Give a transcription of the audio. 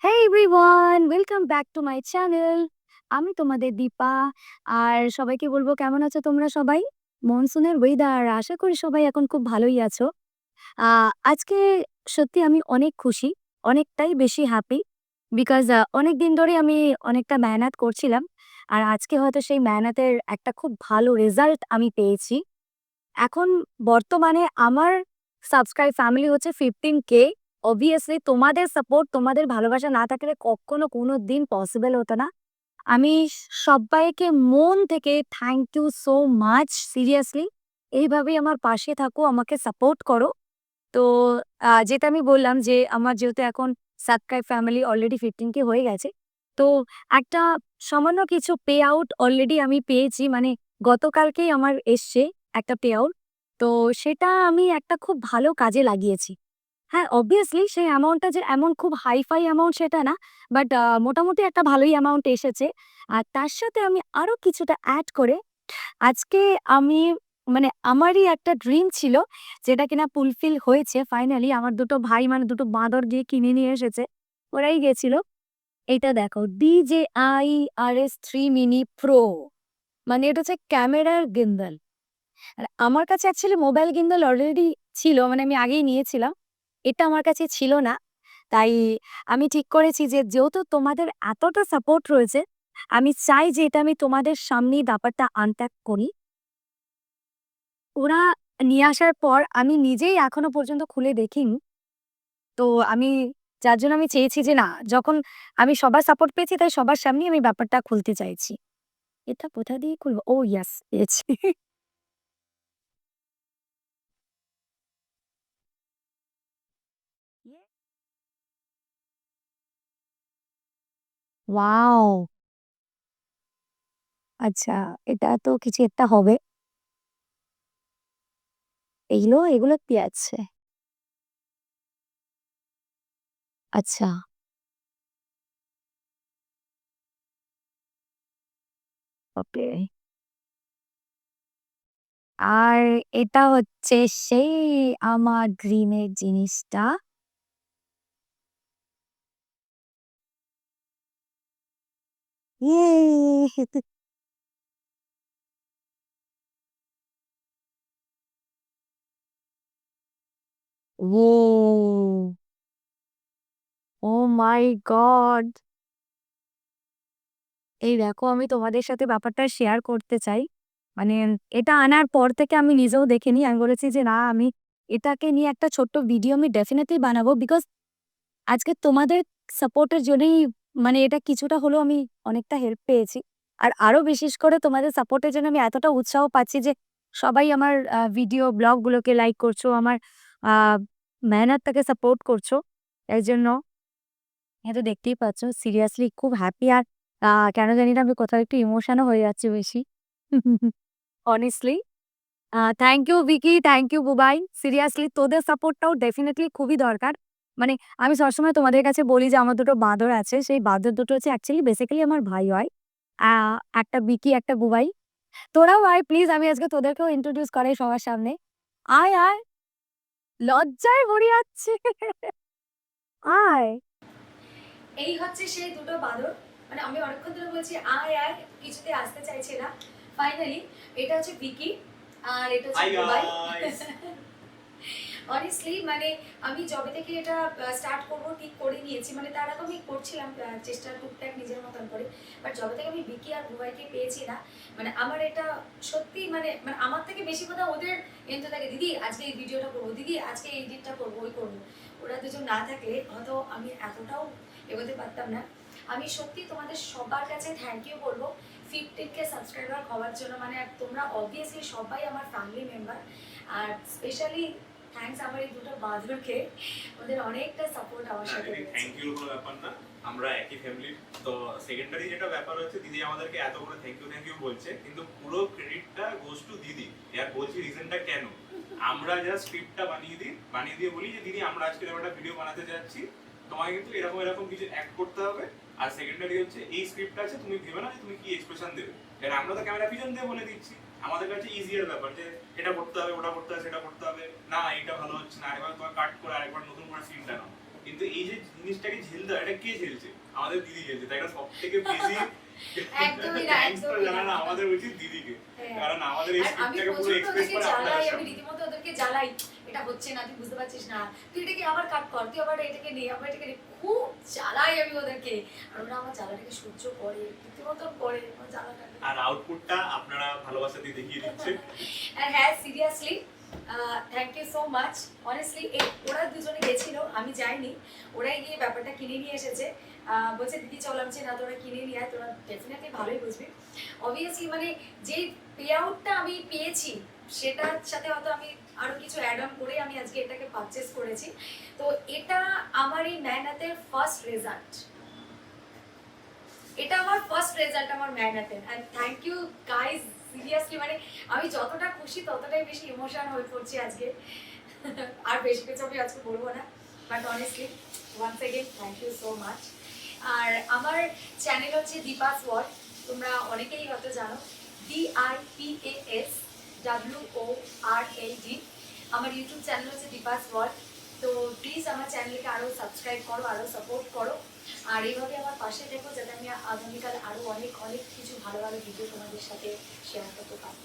Hey everyone, welcome back to my channel. আমি তোমাদের দীপা। আর সবাইকে বলবো কেমন আছো তোমরা সবাই? মনসুনের ওয়েদার আশা করি সবাই এখন খুব ভালোই আছো। আজকে সত্যি আমি অনেক খুশি, অনেকটাই বেশি হ্যাপি বিকজ অনেকদিন ধরে আমি অনেকটা মেহনত করছিলাম। আর আজকে হয়তো সেই মেহনতের একটা খুব ভালো রেজাল্ট আমি পেয়েছি। এখন বর্তমানে আমার সাবস্ক্রাইব ফ্যামিলি হচ্ছে 15K। অবভিয়াসলি তোমাদের সাপোর্ট, তোমাদের ভালোবাসা না থাকলে কখনো কোনোদিন পসিবল হতো না। আমি সব্বাইকে মন থেকে thank you so much seriously. এইভাবেই আমার পাশে থাকো, আমাকে সাপোর্ট করো। তো যেটা আমি বললাম যে আমার যেহেতু এখন সাবস্ক্রাইব ফ্যামিলি অলরেডি 15K হয়ে গেছে। তো একটা সামান্য কিছু পে আউট অলরেডি আমি পেয়েছি। মানে গতকালকেই আমার এসছে একটা পে আউট। তো সেটা আমি একটা খুব ভালো কাজে লাগিয়েছি। হ্যাঁ, অবভিয়াসলি সেই অ্যামাউন্টটা যে এমন খুব হাই-ফাই অ্যামাউন্ট সেটা না। বাট মোটামুটি একটা ভালোই অ্যামাউন্ট এসেছে। আর তার সাথে আমি আরো কিছুটা এড করে আজকে আমি মানে আমারই একটা ড্রিম ছিল যেটা কিনা ফুলফিল হয়েছে ফাইনালি। আমার দুটো ভাই মানে দুটো বাঁদর গিয়ে কিনে নিয়ে এসেছে। ওরাই গেছিল। এইটা দেখো DJI RS3 মিনি প্রো। মানে এটা হচ্ছে ক্যামেরার গিম্বল। আর আমার কাছে অ্যাকচুয়ালি মোবাইল গিম্বল অলরেডি ছিল। মানে আমি আগেই নিয়েছিলাম। এটা আমার কাছে ছিল না। তাই আমি ঠিক করেছি যে যেহেতু তোমাদের এতটা সাপোর্ট রয়েছে, আমি চাই যে এটা আমি তোমাদের সামনেই ব্যাপারটা আনপ্যাক করি। ওরা নিয়ে আসার পর আমি নিজেই এখনো পর্যন্ত খুলে দেখিনি। তো আমি যার জন্য আমি চেয়েছি যে না, যখন আমি সবার সাপোর্ট পেয়েছি তাই সবার সামনেই আমি ব্যাপারটা খুলতে চাইছি। এটা কোথা দিয়ে খুলবো? ওহ ইয়েস, পেয়েছি। ওয়াও! আচ্ছা, এটা তো কিছু একটা হবে। এগুলো কি আছে? আচ্ছা, ওকে। আর এটা হচ্ছে সেই আমার ড্রিমের জিনিসটা। ইয়ে! ও! ওহ মাই গড! এই দেখো আমি তোমাদের সাথে ব্যাপারটা শেয়ার করতে চাই। মানে এটা আনার পর থেকে আমি নিজেও দেখিনি। আমি বলেছি যে না, আমি এটাকে নিয়ে একটা ছোট্ট ভিডিও আমি ডেফিনিটলি বানাবো। বিকজ আজকে তোমাদের সাপোর্টের জন্যই মানে এটা কিছুটা হলেও আমি অনেকটা হেল্প পেয়েছি। আর আরো বিশেষ করে তোমাদের সাপোর্টের জন্য আমি এতটা উৎসাহ পাচ্ছি যে সবাই আমার ভিডিও ব্লগগুলোকে লাইক করছো, আমার আ মেহনতটাকে সাপোর্ট করছো। এর জন্য এটা দেখতেই পাচ্ছ সিরিয়াসলি খুব হ্যাপি। আর কেন জানি না আমি কোথাও একটু ইমোশনও হয়ে যাচ্ছি বেশি। Honestly thank you Vicky, thank you Bubai. Seriously তোদের সাপোর্টটাও ডেফিনিটলি খুবই দরকার। মানে আমি সবসময় তোমাদের কাছে বলি যে আমার দুটো বাঁদর আছে। সেই বাঁদর দুটো হচ্ছে অ্যাকচুয়ালি বেসিক্যালি আমার ভাই হয়। আ একটা বিকি, একটা বুবাই। তোরাও আয় প্লিজ, আমি আজকে তোদেরকেও ইন্ট্রোডিউস করাই সবার সামনে। আয়, আয়। লজ্জায় মরে যাচ্ছি। আয়। এই হচ্ছে সেই দুটো বাঁদর। মানে আমি অনেকক্ষণ ধরে বলছি আয় আয়, কিছুতে আসতে চাইছে না। ফাইনালি এটা হচ্ছে ভিকি আর এটা হচ্ছে বুবাই। অনেস্টলি মানে আমি যবে থেকে এটা স্টার্ট করব ঠিক করে নিয়েছি। মানে তার আগে আমি করছিলাম চেষ্টা টুকটাক নিজের মতন করে। বাট যবে থেকে আমি ভিকি আর বুবাইকে পেয়েছি না, মানে আমার এটা সত্যি মানে মানে আমার থেকে বেশি কথা ওদের এনতে থাকে, দিদি আজকে এই ভিডিওটা করবো, দিদি আজকে এই এডিটটা করবো, ওই করবো। ওরা দুজন না থাকলে হয়তো আমি এতটাও এগোতে পারতাম না। আমি সত্যি তোমাদের সবার কাছে থ্যাংক ইউ বলবো 15K সাবস্ক্রাইবার হওয়ার জন্য। মানে তোমরা অবভিয়াসলি সবাই আমার ফ্যামিলি মেম্বার। আর স্পেশালি থ্যাঙ্কস আমার এই দুটো বাঁদরকে, ওদের অনেকটা সাপোর্ট আমার সাথে রয়েছে। থ্যাংক ইউ কোনো ব্যাপার না, আমরা একই ফ্যামিলির। তো সেকেন্ডারি যেটা ব্যাপার হচ্ছে, দিদি আমাদেরকে এত করে থ্যাংক ইউ বলছে, কিন্তু পুরো ক্রেডিটটা গোজ টু দিদি। এর বলছি রিজনটা কেন। আমরা জাস্ট স্ক্রিপ্টটা বানিয়ে দিয়ে বলি যে দিদি আমরা আজকে একটা ভিডিও বানাতে যাচ্ছি, তোমাকে কিন্তু এরকম এরকম কিছু অ্যাক্ট করতে হবে। আর সেকেন্ডারি হচ্ছে এই স্ক্রিপ্টটা আছে, তুমি ভেবে না যে তুমি কি এক্সপ্রেশন দেবে। এর আমরা তো ক্যামেরা পিছন দিয়ে বলে দিচ্ছি। আমাদের কাছে ইজিয়ার ব্যাপার যে এটা করতে হবে, ওটা করতে হবে, সেটা করতে হবে না, এটা ভালো হচ্ছে না, এবার তোমার কাট করে আরেকবার নতুন করে সিনটা নাও। কিন্তু এই যে জিনিসটাকে ঝেলতে হয়, এটা কে ঝেলছে? আমাদের দিদি ঝেলছে, তাই না? সব থেকে বেশি একদমই না, থ্যাঙ্কস তো একদমই না। জানানো আমাদের উচিত দিদিকে, হ্যাঁ। কারণ আমাদের এই আর আমি স্ক্রিপ্টটাকে পুরো প্রচন্ড এক্সপ্রেস ওদেরকে করে আপনাদের জ্বালাই, আমি সামনে। রীতিমতো ওদেরকে জ্বালাই, এটা হচ্ছে না, তুই বুঝতে পারছিস না, তুই এটাকে আবার কাট কর, তুই আবার এটাকে নে, আবার এটাকে নে। খুব জ্বালাই আমি ওদেরকে, আর ওরা আমার জ্বালাটাকে সহ্য করে, রীতিমতো করে আমার জ্বালাটাকে। আর আউটপুটটা আপনারা ভালোবাসা দিয়ে দেখিয়ে দিচ্ছে। আর হ্যাঁ, seriously thank you so much. Honestly ওরা দুজনে গেছিল, আমি যাইনি, ওরাই গিয়ে ব্যাপারটা কিনে নিয়ে এসেছে। বলছে দিদি চল, আমি বলছি, না তোরা কিনে নিয়ে আয়, তোরা ডেফিনেটলি ভালোই বুঝবি। অবভিয়াসলি মানে যে পে আউটটা আমি পেয়েছি সেটার সাথে হয়তো আমি আরো কিছু অ্যাড অন করে আমি আজকে এটাকে পারচেস করেছি। তো এটা আমার এই মেহনতের ফার্স্ট রেজাল্ট, এটা আমার ফার্স্ট রেজাল্ট আমার মেহনতের। And thank you guys, seriously মানে আমি যতটা খুশি ততটাই বেশি ইমোশন হয়ে পড়ছি আজকে। আর বেশি কিছু আমি আজকে বলবো না, but honestly once again thank you so much. আর আমার চ্যানেল হচ্ছে দীপাস ওয়ার্ল্ড, তোমরা অনেকেই হয়তো জানো, DIPASWORLD। আমার ইউটিউব চ্যানেল হচ্ছে দীপাস ওয়ার্ল্ড। তো প্লিজ আমার চ্যানেলকে আরও সাবস্ক্রাইব করো, আরও সাপোর্ট করো, আর এইভাবে আমার পাশে দেখো, যাতে আমি আগামীকাল আরও অনেক অনেক কিছু ভালো ভালো ভিডিও তোমাদের সাথে শেয়ার করতে পারি।